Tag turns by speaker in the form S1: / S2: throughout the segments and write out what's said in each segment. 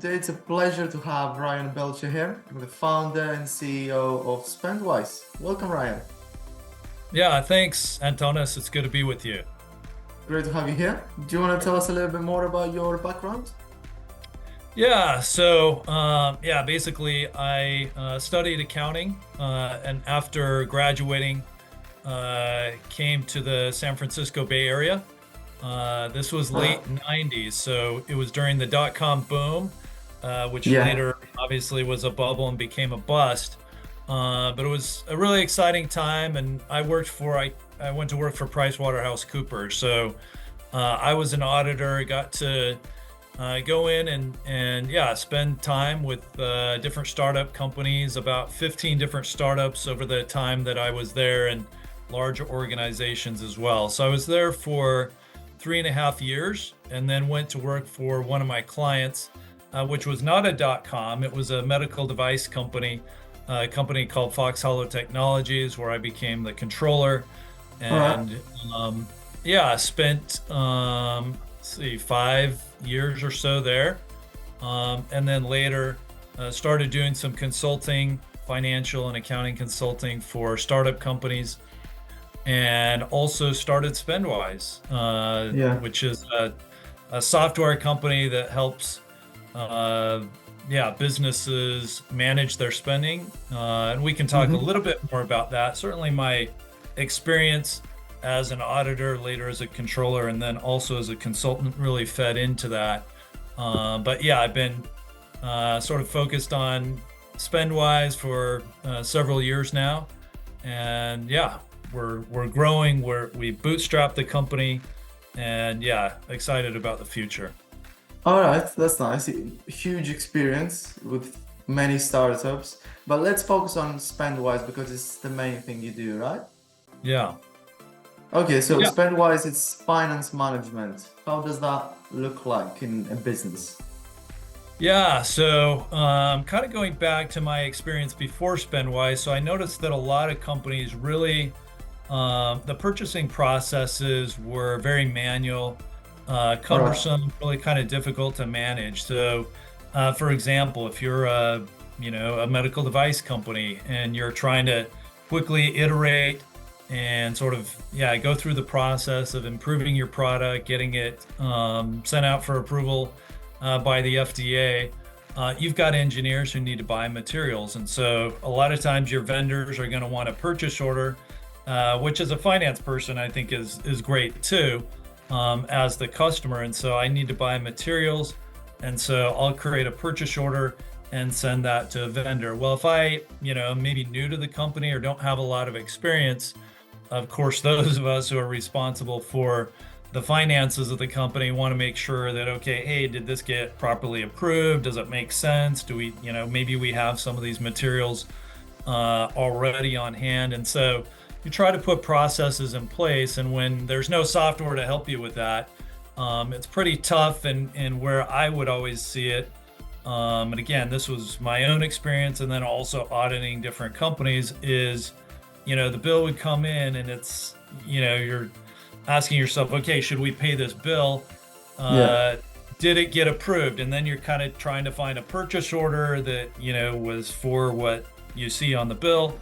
S1: Today it's a pleasure to have Ryan Belcher here, the founder and CEO of Spendwise. Welcome, Ryan.
S2: Yeah, thanks, Antonis. It's good to be with you.
S1: Great to have you here. Do you want to tell us a little bit more about your background?
S2: Basically, I studied accounting, and after graduating, came to the San Francisco Bay Area. This was late 90s, so it was during the dot-com boom, which later obviously was a bubble and became a bust. But it was a really exciting time, and I went to work for PricewaterhouseCoopers. So I was an auditor, got to go in and spend time with different startup companies, about 15 different startups over the time that I was there, and large organizations as well. So I was there for 3.5 years, and then went to work for one of my clients, which was not a dot-com. It was a medical device company, a company called FoxHollow Technologies, where I became the controller. And spent 5 years or so there, and then later started doing some consulting, financial and accounting consulting for startup companies, and also started Spendwise, which is a software company that helps businesses manage their spending, and we can talk a little bit more about that. Certainly my experience as an auditor, later as a controller, and then also as a consultant really fed into that. I've been sort of focused on Spendwise for several years now, and we're growing. We bootstrapped the company, and excited about the future.
S1: All right, that's nice. Huge experience with many startups, but let's focus on Spendwise because it's the main thing you do, right?
S2: Yeah.
S1: Okay, so Spendwise, it's finance management. How does that look like in a business?
S2: Yeah, so kind of going back to my experience before Spendwise, so I noticed that a lot of companies really, the purchasing processes were very manual, cumbersome, really kind of difficult to manage. So, for example, if you're a medical device company and you're trying to quickly iterate and sort of go through the process of improving your product, getting it sent out for approval by the FDA, you've got engineers who need to buy materials. And so a lot of times your vendors are going to want a purchase order, which as a finance person I think is great too, as the customer. And so I need to buy materials, and so I'll create a purchase order and send that to a vendor. Well, if I maybe new to the company or don't have a lot of experience, of course, those of us who are responsible for the finances of the company want to make sure that, okay, hey, did this get properly approved? Does it make sense? Do we, maybe we have some of these materials already on hand. And so you try to put processes in place. And when there's no software to help you with that, it's pretty tough. And where I would always see it, and again, this was my own experience, and then also auditing different companies, is the bill would come in and it's, you're asking yourself, okay, should we pay this bill? Did it get approved? And then you're kind of trying to find a purchase order that, was for what you see on the bill,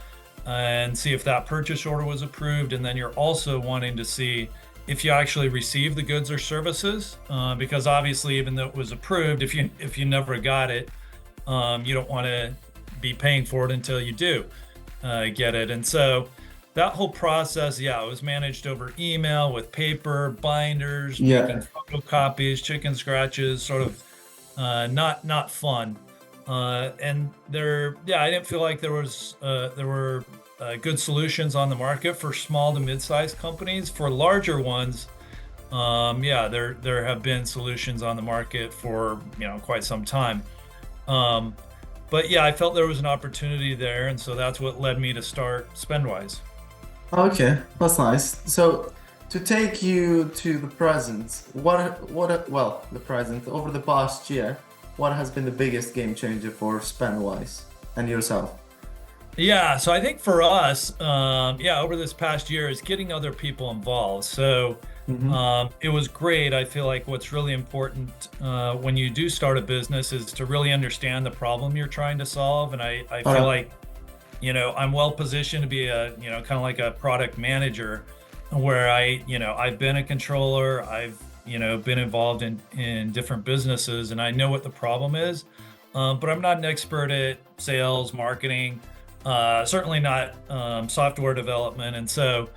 S2: and see if that purchase order was approved. And then you're also wanting to see if you actually received the goods or services, because obviously, even though it was approved, if you never got it, you don't want to be paying for it until you do get it. And so that whole process, it was managed over email with paper, binders, making photocopies, chicken scratches, sort of not fun. And I didn't feel like there were good solutions on the market for small to mid-sized companies. For larger ones, there have been solutions on the market for quite some time. I felt there was an opportunity there, and so that's what led me to start Spendwise.
S1: Okay, that's nice. So to take you to the present, the present over the past year, what has been the biggest game changer for Spendwise and yourself?
S2: Yeah, so I think for us, over this past year is getting other people involved. So
S1: Hmm.
S2: it was great. I feel like what's really important when you do start a business is to really understand the problem you're trying to solve. And I
S1: All
S2: feel
S1: right.
S2: like, I'm well positioned to be a, kind of like a product manager where I've been a controller, I've, been involved in different businesses and I know what the problem is. But I'm not an expert at sales, marketing, certainly not software development. And so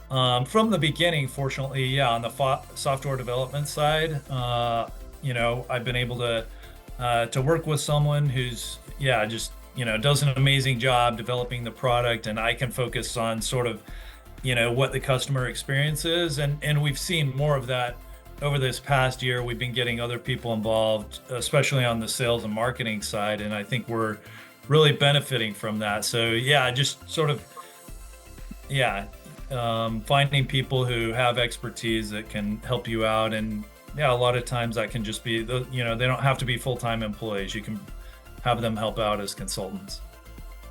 S2: from the beginning, fortunately, yeah, on the software development side, I've been able to work with someone who's, yeah, just, does an amazing job developing the product, and I can focus on sort of, what the customer experience is. And we've seen more of that over this past year. We've been getting other people involved, especially on the sales and marketing side, and I think we're really benefiting from that. So yeah, just sort of, yeah, finding people who have expertise that can help you out. And yeah, a lot of times that can just be they don't have to be full-time employees. You can have them help out as consultants.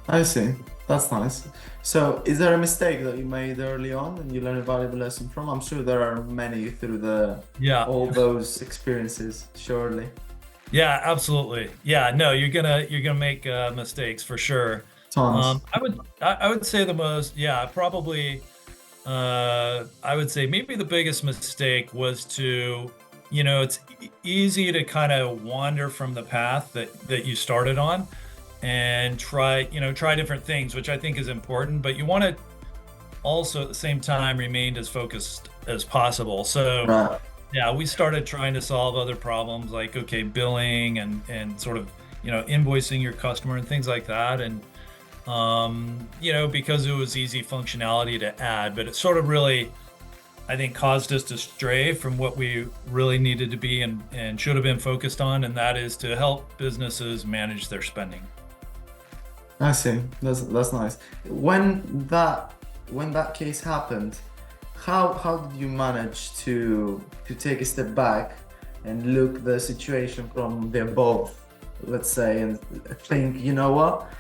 S1: I see. That's nice. So, is there a mistake that you made early on and you learned a valuable lesson from? I'm sure there are many through the
S2: Yeah.
S1: all those experiences, surely.
S2: Yeah, absolutely. Yeah, no, you're gonna make mistakes for sure.
S1: Tons.
S2: I would say the most, yeah, probably. I would say maybe the biggest mistake was to, it's easy to kind of wander from the path that you started on and try different things, which I think is important, but you want to also at the same time remain as focused as possible. So
S1: Right.
S2: yeah, we started trying to solve other problems like, okay, billing and sort of, invoicing your customer and things like that. And because it was easy functionality to add, but it sort of really, I think, caused us to stray from what we really needed to be and should have been focused on, and that is to help businesses manage their spending.
S1: I see. That's nice. When that case happened, how did you manage to take a step back and look the situation from the above, let's say, and think, you know what?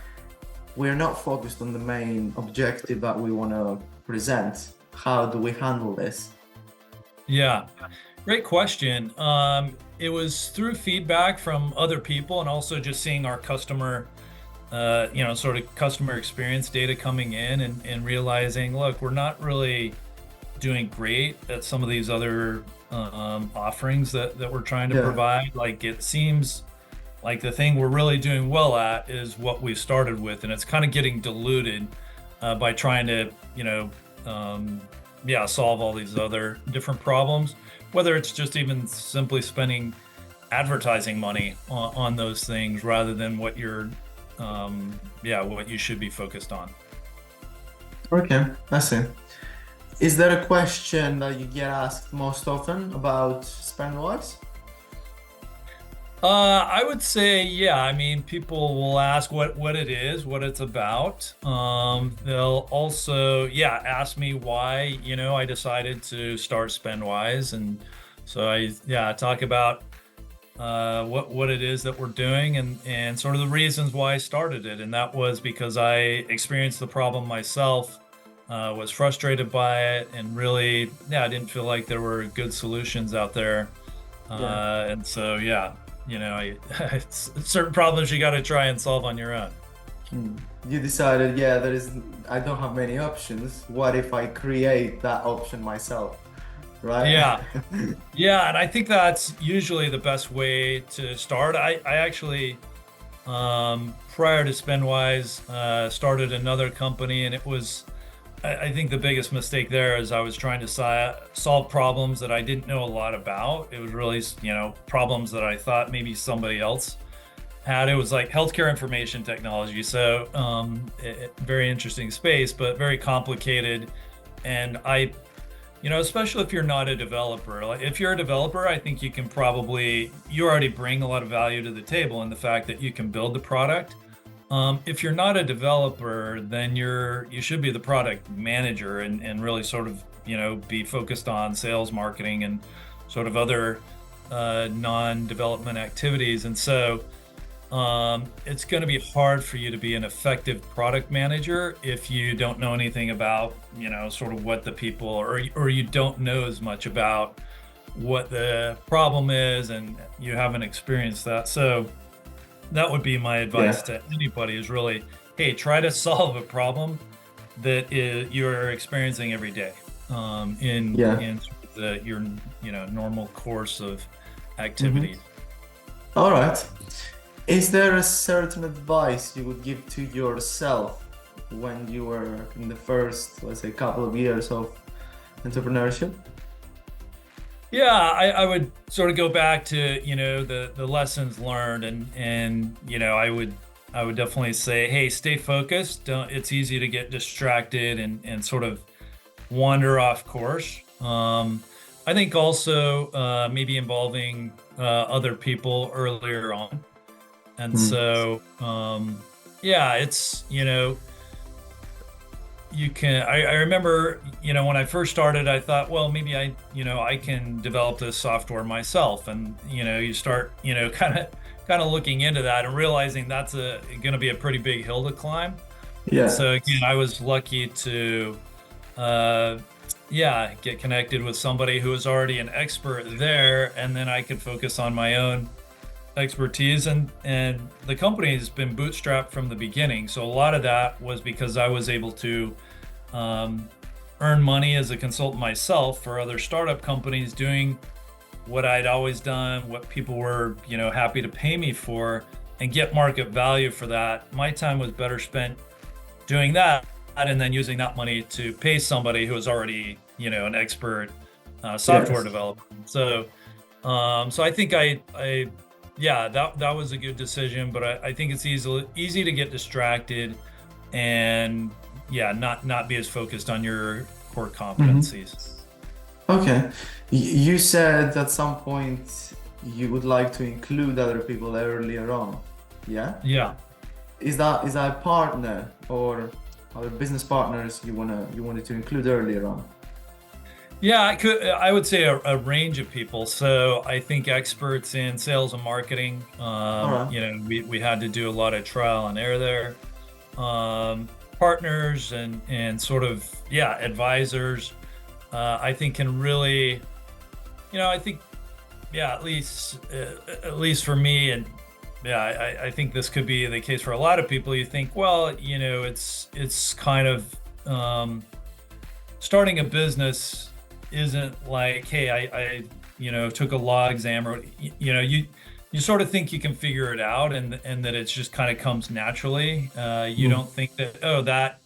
S1: We're not focused on the main objective that we want to present. How do we handle this?
S2: Yeah, great question. It was through feedback from other people and also just seeing our customer, sort of customer experience data coming in and realizing, look, we're not really doing great at some of these other offerings that we're trying to
S1: Yeah.
S2: provide. Like it seems like the thing we're really doing well at is what we started with, and it's kind of getting diluted by trying to, solve all these other different problems. Whether it's just even simply spending advertising money on those things rather than what what you should be focused on.
S1: Okay, I see. Is there a question that you get asked most often about Spendwise?
S2: I would say, yeah. I mean, people will ask what it is, what it's about. They'll also, yeah, ask me why, I decided to start Spendwise, and so I talk about what it is that we're doing and sort of the reasons why I started it, and that was because I experienced the problem myself, was frustrated by it, and really, yeah, I didn't feel like there were good solutions out there.
S1: Yeah.
S2: And so, yeah, it's certain problems you got to try and solve on your own.
S1: Hmm. You decided, yeah, I don't have many options. What if I create that option myself? Right?
S2: Yeah. Yeah. And I think that's usually the best way to start. I actually, prior to Spendwise, started another company, and it was, I think the biggest mistake there is I was trying to solve problems that I didn't know a lot about. It was really, problems that I thought maybe somebody else had. It was like healthcare information technology. So, very interesting space, but very complicated. And especially if you're not a developer, like if you're a developer, I think you already bring a lot of value to the table in the fact that you can build the product. If you're not a developer, then you should be the product manager and really sort of, be focused on sales, marketing, and sort of other non-development activities. And so, it's going to be hard for you to be an effective product manager if you don't know anything about, sort of what the people, or you don't know as much about what the problem is and you haven't experienced that. So that would be my advice to anybody is really, hey, try to solve a problem that you're experiencing every day in sort of your normal course of activities.
S1: All right. Is there a certain advice you would give to yourself when you were in the first, let's say, couple of years of entrepreneurship?
S2: Yeah, I would sort of go back to, the lessons learned and I would definitely say, hey, stay focused. It's easy to get distracted and sort of wander off course. I think also maybe involving other people earlier on. And so, it's, you can, I remember, when I first started, I thought, well, maybe I can develop this software myself. And, you start, kind of looking into that and realizing that's going to be a pretty big hill to climb.
S1: Yeah.
S2: And so again, I was lucky to, get connected with somebody who was already an expert there. And then I could focus on my own expertise, and the company has been bootstrapped from the beginning. So a lot of that was because I was able to earn money as a consultant myself for other startup companies, doing what I'd always done, what people were happy to pay me for, and get market value for that. My time was better spent doing that and then using that money to pay somebody who was already an expert software developer. So I think that was a good decision, but I think it's easy to get distracted and not be as focused on your core competencies.
S1: Okay. You said at some point you would like to include other people earlier on. Yeah?
S2: Yeah.
S1: Is that a partner or other business partners you wanted to include earlier on?
S2: Yeah, I would say a range of people. So I think experts in sales and marketing, we had to do a lot of trial and error there. Partners and sort of, advisors, I think can really, at least for me, and I think this could be the case for a lot of people. You think, well, it's kind of, starting a business isn't like, hey, I took a law exam, or you sort of think you can figure it out and that it's just kind of comes naturally. You don't think that, oh, that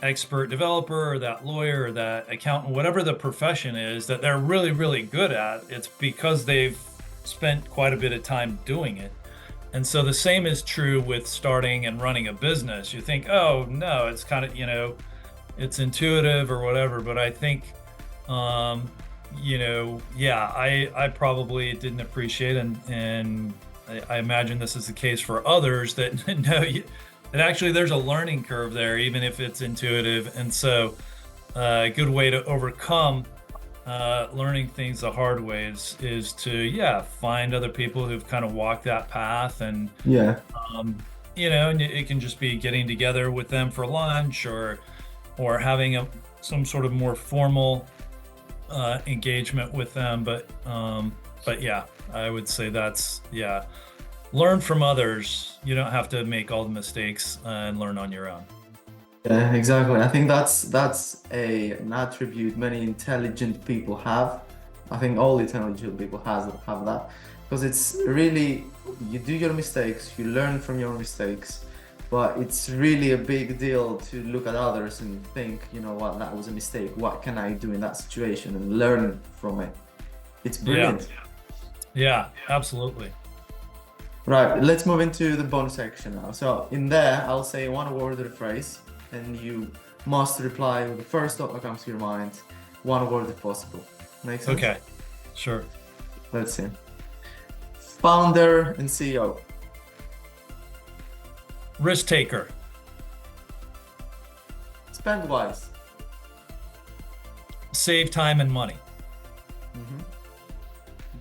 S2: expert developer or that lawyer or that accountant, whatever the profession is that they're really, really good at, it's because they've spent quite a bit of time doing it. And so the same is true with starting and running a business. You think, oh, no, it's kind of, it's intuitive or whatever, but I think I probably didn't appreciate, and I imagine this is the case for others, that that actually there's a learning curve there, even if it's intuitive. And so a good way to overcome learning things the hard way is to find other people who've kind of walked that path, and and it can just be getting together with them for lunch or having some sort of more formal engagement with them. But I would say that's learn from others. You don't have to make all the mistakes and learn on your own.
S1: Yeah, exactly. I think that's an attribute many intelligent people have. I think all intelligent people have that, because it's really, you do your mistakes, you learn from your mistakes, but it's really a big deal to look at others and think, what, that was a mistake. What can I do in that situation, and learn from it? It's brilliant.
S2: Yeah, absolutely.
S1: Right, let's move into the bonus section now. So in there, I'll say one word or a phrase, and you must reply with the first thought that comes to your mind, one word if possible. Make sense?
S2: Okay, sure.
S1: Let's see. Founder and CEO.
S2: Risk taker.
S1: Spendwise.
S2: Save time and money.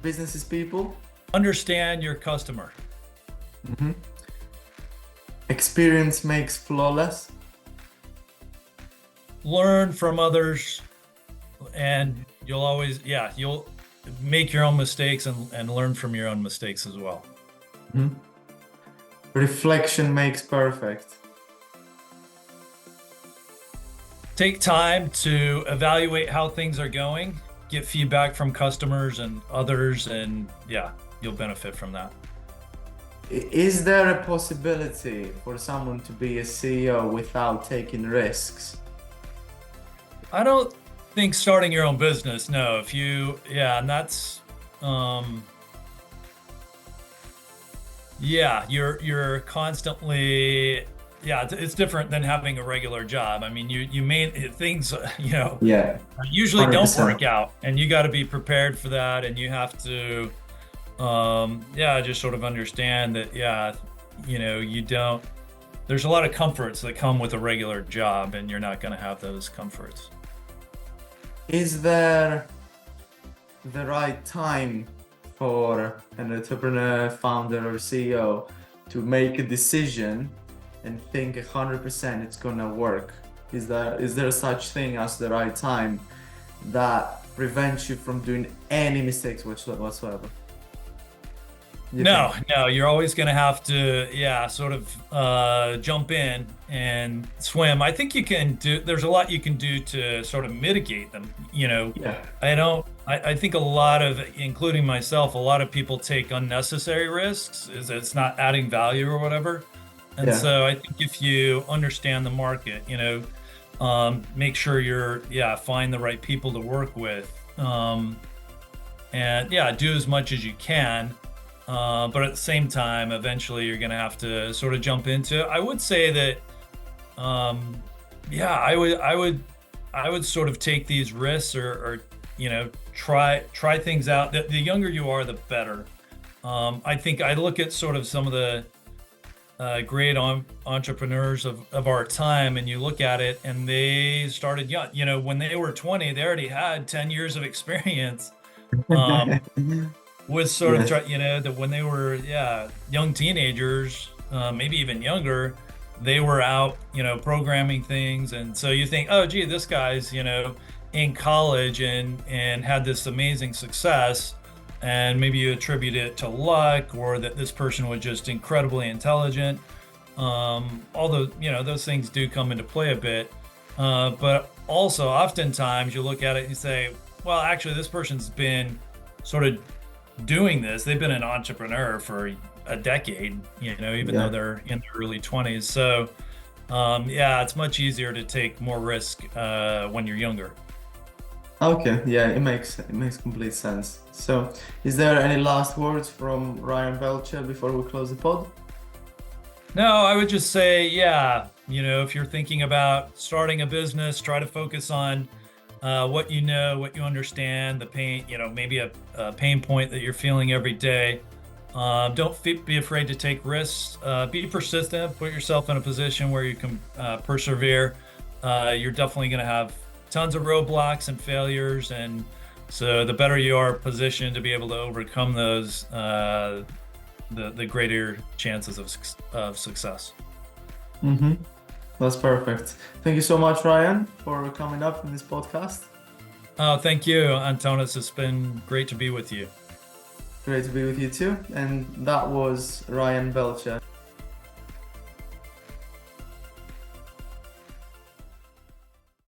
S1: Business is people.
S2: Understand your customer.
S1: experience makes flawless.
S2: Learn from others, and you'll make your own mistakes and learn from your own mistakes as well.
S1: Mhm. Reflection makes perfect.
S2: Take time to evaluate how things are going, get feedback from customers and others, and you'll benefit from that.
S1: Is there a possibility for someone to be a CEO without taking risks?
S2: I don't think starting your own business, no. And that's, you're constantly, it's different than having a regular job. I mean, you may, things, usually
S1: 100%.
S2: don't work out, and you got to be prepared for that. And you have to, just sort of understand that, there's a lot of comforts that come with a regular job, and you're not going to have those comforts.
S1: Is there the right time for an entrepreneur, founder, or CEO to make a decision and think 100% it's gonna work? Is there such thing as the right time that prevents you from doing any mistakes whatsoever?
S2: No, you're always going to have to, sort of jump in and swim. I think there's a lot you can do to sort of mitigate them. I think a lot of, including myself, a lot of people take unnecessary risks, is it's not adding value or whatever. And so I think if you understand the market, make sure find the right people to work with, and do as much as you can. But at the same time, eventually you're going to have to sort of jump into it. I would say that, I would sort of take these risks or try things out. The younger you are, the better. I think I look at sort of some of the great entrepreneurs of our time, and you look at it, and they started young. When they were 20, they already had 10 years of experience. Was sort of that when they were young teenagers, maybe even younger, they were out programming things, and so you think, oh gee, this guy's in college and had this amazing success, and maybe you attribute it to luck, or that this person was just incredibly intelligent. Although those things do come into play a bit, but also oftentimes you look at it and you say, well, actually this person's been sort of doing this. They've been an entrepreneur for a decade, even though they're in their early 20s. So, it's much easier to take more risk when you're younger.
S1: Okay, it makes complete sense. So, is there any last words from Ryan Belcher before we close the pod?
S2: No, I would just say, if you're thinking about starting a business, try to focus on what you know, what you understand, the pain, maybe a pain point that you're feeling every day. Don't be afraid to take risks. Be persistent. Put yourself in a position where you can persevere. You're definitely going to have tons of roadblocks and failures, and so the better you are positioned to be able to overcome those, the greater chances of success.
S1: Mm-hmm. That's perfect. Thank you so much, Ryan, for coming up in this podcast.
S2: Oh, thank you, Antonis. It's been great to be with you.
S1: Great to be with you too. And that was Ryan Belcher,